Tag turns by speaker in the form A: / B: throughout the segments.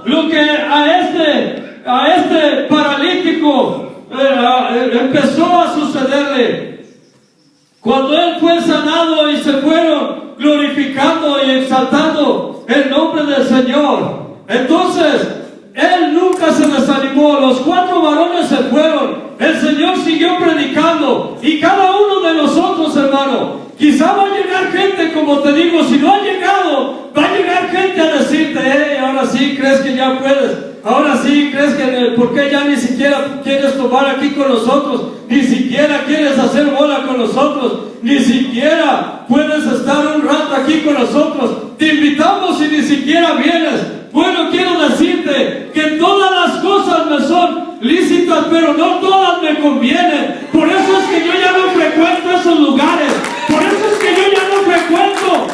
A: lo que a este paralítico empezó a sucederle. Cuando él fue sanado y se fueron glorificando y exaltando el nombre del Señor, entonces él nunca se desanimó. Los 4 varones se fueron, el Señor siguió predicando, y cada uno de nosotros, hermano, quizá va a llegar gente, como te digo, si no ha llegado, va a llegar gente a decirte: hey, ahora sí crees que ya puedes, ahora sí crees que, ¿por qué ya ni siquiera quieres tomar aquí con nosotros? Ni siquiera quieres hacer bola con nosotros, ni siquiera puedes estar un rato aquí con nosotros. Te invitamos y ni siquiera vienes. Bueno, quiero decirte que todas las cosas me son lícitas, pero no todas me convienen. Por eso es que yo ya no frecuento esos lugares. Por eso es que yo ya no frecuento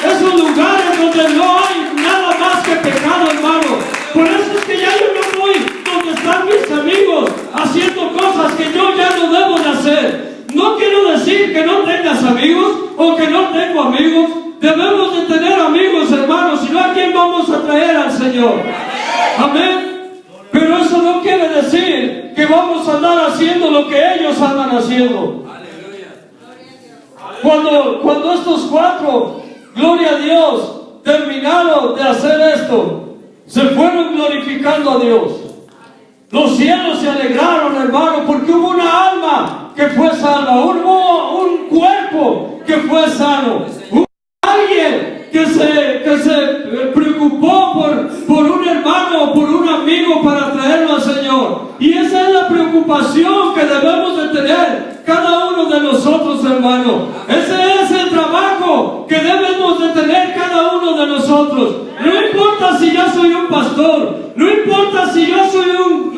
A: esos lugares donde no hay nada más que pecado, hermano. Por eso es que ya yo no voy donde están mis amigos haciendo cosas que yo ya no debo de hacer. No quiero decir que no tengas amigos o que no tengo amigos. Debemos de tener amigos, hermanos, si no, ¿a quién vamos a traer al Señor? Amén. Pero eso no quiere decir que vamos a andar haciendo lo que ellos andan haciendo. Cuando estos 4, gloria a Dios, terminaron de hacer esto, se fueron glorificando a Dios. Los cielos se alegraron, hermano, porque hubo una alma que fue salva, hubo un cuerpo que fue sano, hubo alguien que se preocupó por un hermano, por un amigo, para traerlo al Señor. Y esa es la preocupación que debemos de tener cada uno de nosotros, hermano. Ese es el trabajo que debemos de tener cada uno de nosotros. No importa si yo soy un pastor, no importa si yo soy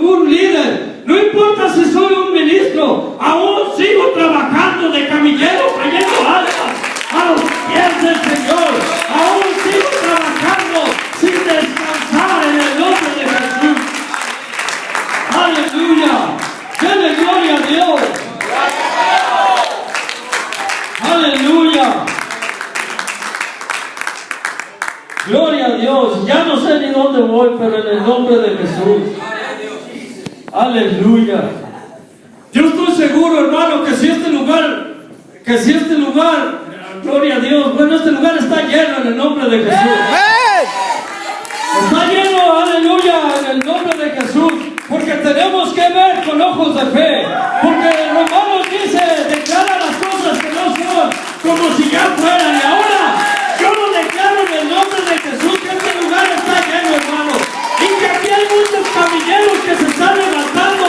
A: un líder, no importa si soy un ministro, aún sigo trabajando de camillero, trayendo almas a los pies del Señor. Aún sigo trabajando sin descansar en el nombre de Jesús. Aleluya. Denle gloria a Dios. Aleluya. Gloria a Dios. Ya no sé ni dónde voy, pero en el nombre de Jesús. Aleluya. Yo estoy seguro, hermano, que si este lugar, gloria a Dios, bueno, este lugar está lleno en el nombre de Jesús. Está lleno, aleluya, en el nombre de Jesús. Porque tenemos que ver con ojos de fe. Porque Romanos dice, declara las cosas que no son como si ya fueran. Y ahora yo lo declaro en el nombre de Jesús, que este lugar está lleno, hermano. Y que aquí hay muchos camilleros que se están levantando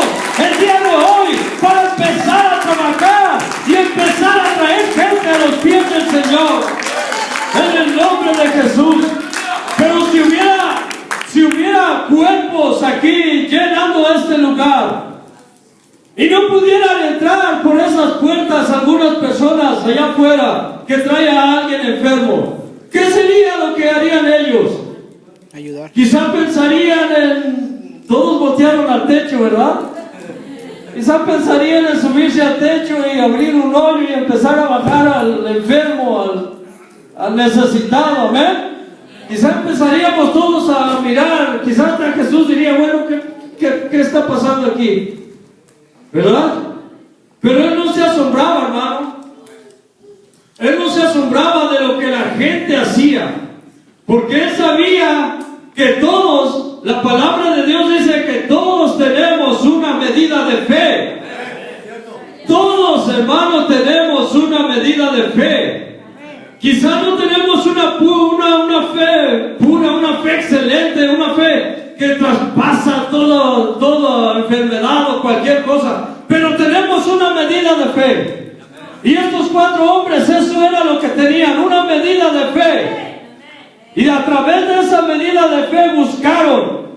A: el día de hoy para empezar a trabajar y empezar a traer gente a los pies del Señor. En el nombre de Jesús. Pero si hubiera cuerpos aquí llenando este lugar y no pudieran entrar por esas puertas algunas personas allá afuera que trae a alguien enfermo, ¿qué sería lo que harían ellos?
B: Ayudar.
A: Quizá pensarían en... Todos voltearon al techo, ¿verdad? Quizá pensarían en subirse al techo y abrir un hoyo y empezar a bajar al enfermo, al necesitado, amén. Quizá empezaríamos todos a mirar, quizá hasta Jesús diría, bueno, ¿qué está pasando aquí? ¿Verdad? Pero él no se asombraba, hermano. Él no se asombraba de lo que la gente hacía, porque él sabía que todos, la palabra de Dios dice que todos tenemos una medida de fe. Todos, hermanos, tenemos una medida de fe. Quizás no tenemos una fe pura, una fe excelente, una fe que traspasa toda enfermedad o cualquier cosa, pero tenemos una medida de fe. Y estos 4 hombres, eso era lo que tenían, una medida de fe. Y a través de esa medida de fe buscaron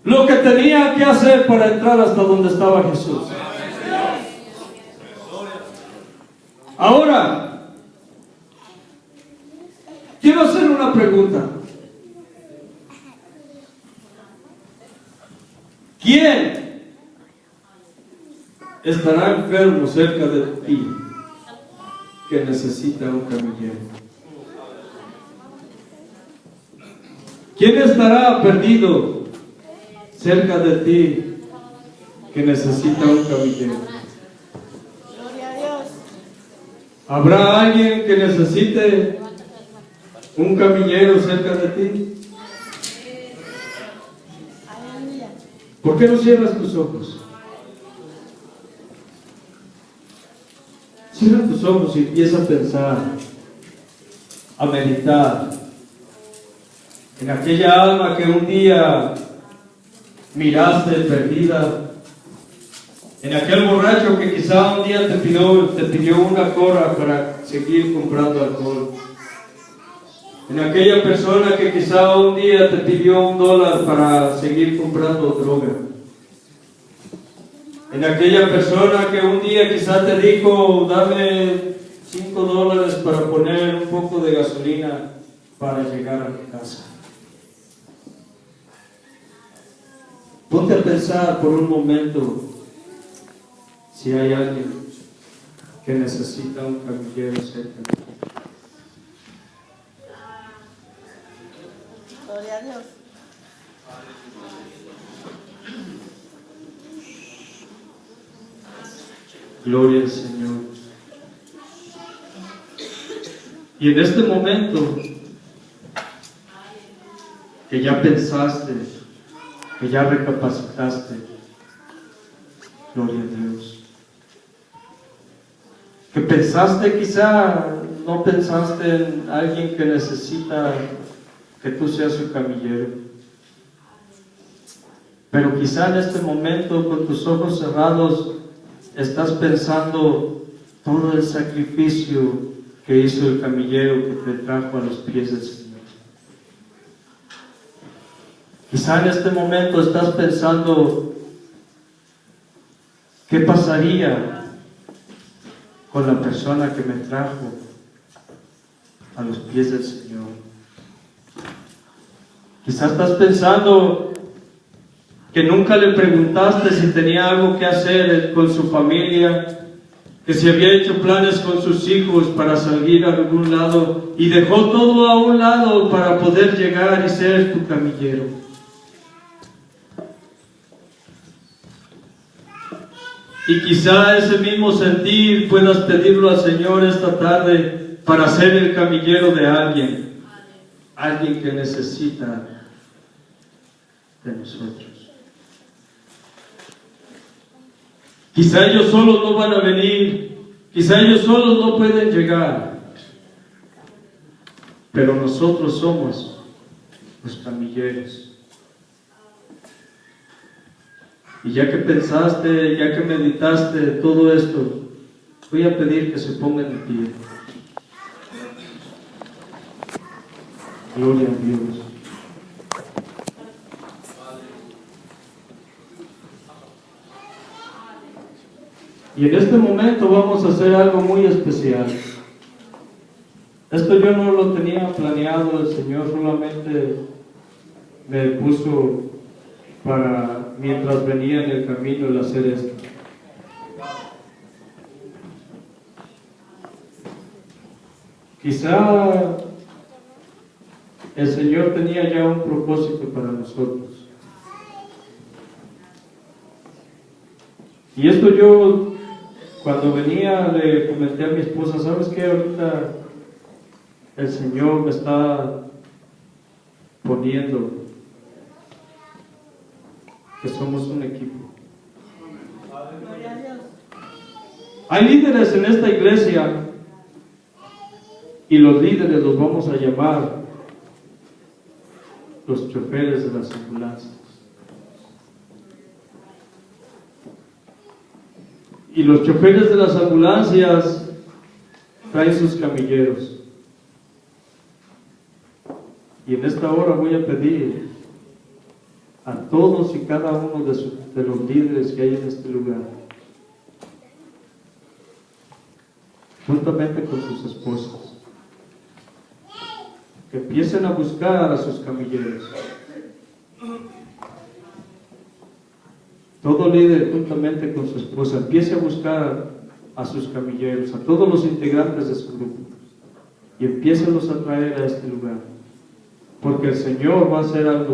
A: lo que tenían que hacer para entrar hasta donde estaba Jesús. Ahora, quiero hacer una pregunta. ¿Quién estará enfermo cerca de ti que necesita un camillero? ¿Quién estará perdido cerca de ti que necesita un camillero?
B: Gloria a Dios.
A: ¿Habrá alguien que necesite un camillero cerca de ti?
B: Aleluya.
A: ¿Por qué no cierras tus ojos? Cierra tus ojos y empieza a pensar, a meditar en aquella alma que un día miraste perdida, en aquel borracho que quizá un día te pidió una corra para seguir comprando alcohol, en aquella persona que quizá un día te pidió $1 para seguir comprando droga, en aquella persona que un día quizá te dijo, dame $5 para poner un poco de gasolina para llegar a mi casa. Ponte a pensar por un momento si hay alguien que necesita un camillero cerca de ti.
B: Gloria a Dios.
A: Gloria al Señor. Y en este momento que ya pensaste, que ya recapacitaste, gloria a Dios. Que pensaste, quizá no pensaste en alguien que necesita que tú seas su camillero. Pero quizá en este momento, con tus ojos cerrados, estás pensando todo el sacrificio que hizo el camillero que te trajo a los pies del Señor. Quizá en este momento estás pensando, ¿qué pasaría con la persona que me trajo a los pies del Señor? Quizá estás pensando que nunca le preguntaste si tenía algo que hacer con su familia, que si había hecho planes con sus hijos para salir a algún lado y dejó todo a un lado para poder llegar y ser tu camillero. Y quizá ese mismo sentir puedas pedirlo al Señor esta tarde para ser el camillero de alguien que necesita de nosotros. Quizá ellos solos no van a venir, quizá ellos solos no pueden llegar, pero nosotros somos los camilleros. Y ya que pensaste, ya que meditaste todo esto, voy a pedir que se pongan de pie. Gloria a Dios. Y en este momento vamos a hacer algo muy especial. Esto yo no lo tenía planeado, el Señor solamente me puso para, mientras venía en el camino, el hacer esto. Quizá el Señor tenía ya un propósito para nosotros. Y esto yo, cuando venía, le comenté a mi esposa, ¿sabes qué? Ahorita el Señor me está poniendo que somos un equipo.
B: Gloria a Dios.
A: Hay líderes en esta iglesia y los líderes los vamos a llamar los choferes de las ambulancias. Y los choferes de las ambulancias traen sus camilleros. Y en esta hora voy a pedir a todos y cada uno de los líderes que hay en este lugar, juntamente con sus esposas, que empiecen a buscar a sus camilleros. Todo líder, juntamente con su esposa, empiece a buscar a sus camilleros, a todos los integrantes de su grupo, y empiécenlos a traer a este lugar. porque el Señor va a hacer algo